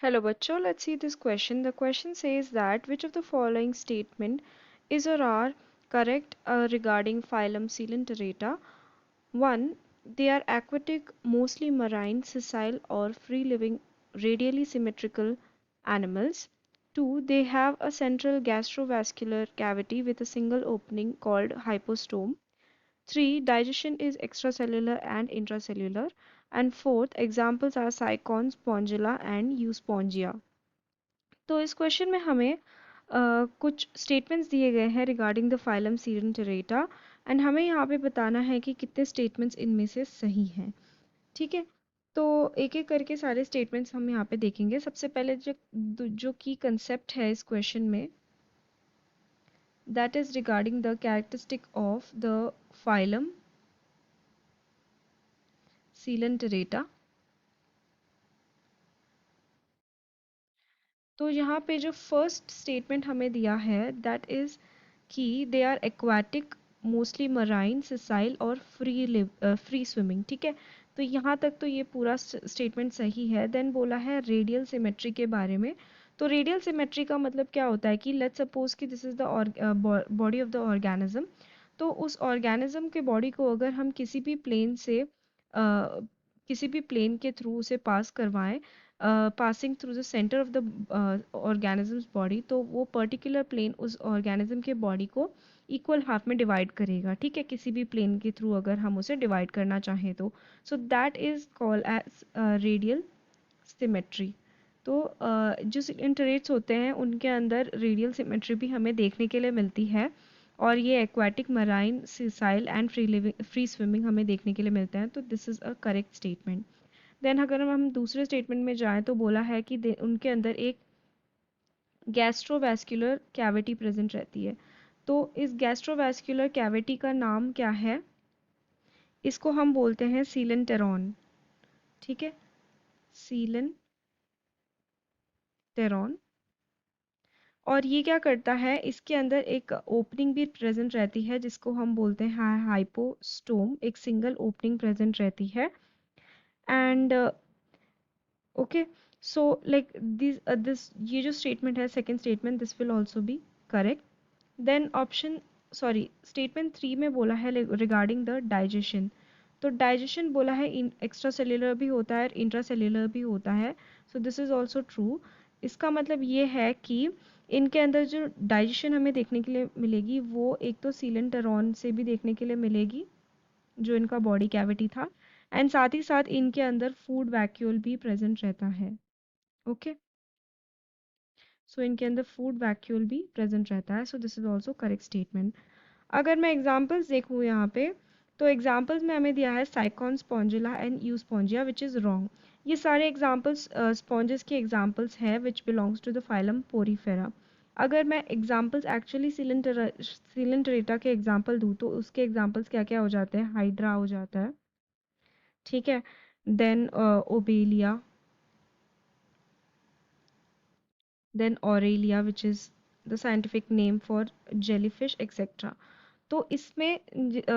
Hello, bachcho. Let's see this question. The question says that which of the following statement is or are correct regarding phylum Coelenterata? 1. They are aquatic, mostly marine, sessile, or free-living, radially symmetrical animals. 2. They have a central gastrovascular cavity with a single opening called hypostome. 3. Digestion is extracellular and intracellular. And fourth, examples are cycon, spongilla, and euspongia. तो इस question में हमें कुछ statements दिए गए हैं regarding the phylum सीडेंटेरेटा and हमें यहाँ पे बताना है कि कितने स्टेटमेंट्स इनमें से सही हैं। ठीक है, तो एक एक करके सारे स्टेटमेंट्स हम यहाँ पे देखेंगे। सबसे पहले जो की कंसेप्ट है इस क्वेश्चन में, that is regarding the characteristic of the phylum Coelenterata. तो यहाँ पे जो फर्स्ट स्टेटमेंट हमें दिया है दैट इज कि they are aquatic, mostly marine, sessile और फ्री स्विमिंग। ठीक है, तो यहाँ तक तो ये पूरा स्टेटमेंट सही है। देन बोला है रेडियल सिमेट्री के बारे में। तो रेडियल सिमेट्री का मतलब क्या होता है कि लेट्स सपोज कि this is the body of the organism. तो उस ऑर्गेनिज्म के बॉडी को अगर हम किसी भी प्लेन से किसी भी प्लेन के थ्रू उसे पास करवाएं, passing through the centre of the organisms body, तो वो पर्टिकुलर प्लेन उस ऑर्गेनिज्म के बॉडी को इक्वल हाफ में डिवाइड करेगा। ठीक है, किसी भी प्लेन के थ्रू अगर हम उसे डिवाइड करना चाहें तो so that is called as radial symmetry. तो जो इंटरेट्स होते हैं उनके अंदर रेडियल सिमेट्री भी हमें देखने के लिए मिलती है, और ये aquatic, marine, sessile and free swimming हमें देखने के लिए मिलते हैं। तो this is a correct statement. Then अगर हम दूसरे स्टेटमेंट में जाएं तो बोला है कि उनके अंदर एक गैस्ट्रोवैस्कुलर कैविटी प्रेजेंट रहती है। तो इस गैस्ट्रोवैस्कुलर कैविटी का नाम क्या है? इसको हम बोलते हैं सीलेंटेरॉन। ठीक है, सीलेंटेरॉन। और ये क्या करता है, इसके अंदर एक ओपनिंग भी प्रेजेंट रहती है जिसको हम बोलते हैं हाइपोस्टोम। एक सिंगल ओपनिंग प्रेजेंट रहती है। And okay, so like this ये जो स्टेटमेंट है second statement, this will also be correct. Then option sorry statement 3 में बोला है रिगार्डिंग द डाइजेशन। तो डाइजेशन बोला है एक्स्ट्रा सेल्युलर भी होता है, इंट्रा सेल्युलर भी होता है। So this is also true. इसका मतलब ये है कि इनके अंदर जो डाइजेशन हमें देखने के लिए मिलेगी वो एक तो सीलेंटरॉन से भी देखने के लिए मिलेगी जो इनका बॉडी कैविटी था, एंड साथ ही साथ इनके अंदर फूड वैक्यूल भी प्रेजेंट रहता है। ओके, सो इनके अंदर फूड वैक्यूल भी प्रेजेंट रहता है। So this is also correct statement. अगर मैं एग्जाम्पल्स देखूँ यहाँ पे, तो एग्जाम्पल्स में हमें दिया है Sycon, Spongilla and Euspongia which is wrong. ये सारे एग्जाम्पल्स स्पॉन्जेस के एग्जाम्पल्स हैं which belongs to the phylum Porifera. अगर मैं एग्जाम्पल्स एक्चुअली सिलेंटरेटा के एग्जाम्पल दूँ तो उसके एग्जाम्पल्स क्या क्या हो जाते हैं? हाइड्रा हो जाता है, ठीक है, then Obelia, then Aurelia which is the scientific name for jellyfish etcetera. तो इसमें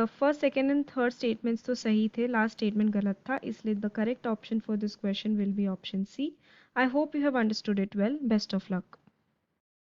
first, second and third statements तो सही थे, लास्ट स्टेटमेंट गलत था, इसलिए the correct option for this question will be option C. I hope you have understood it well. Best of luck.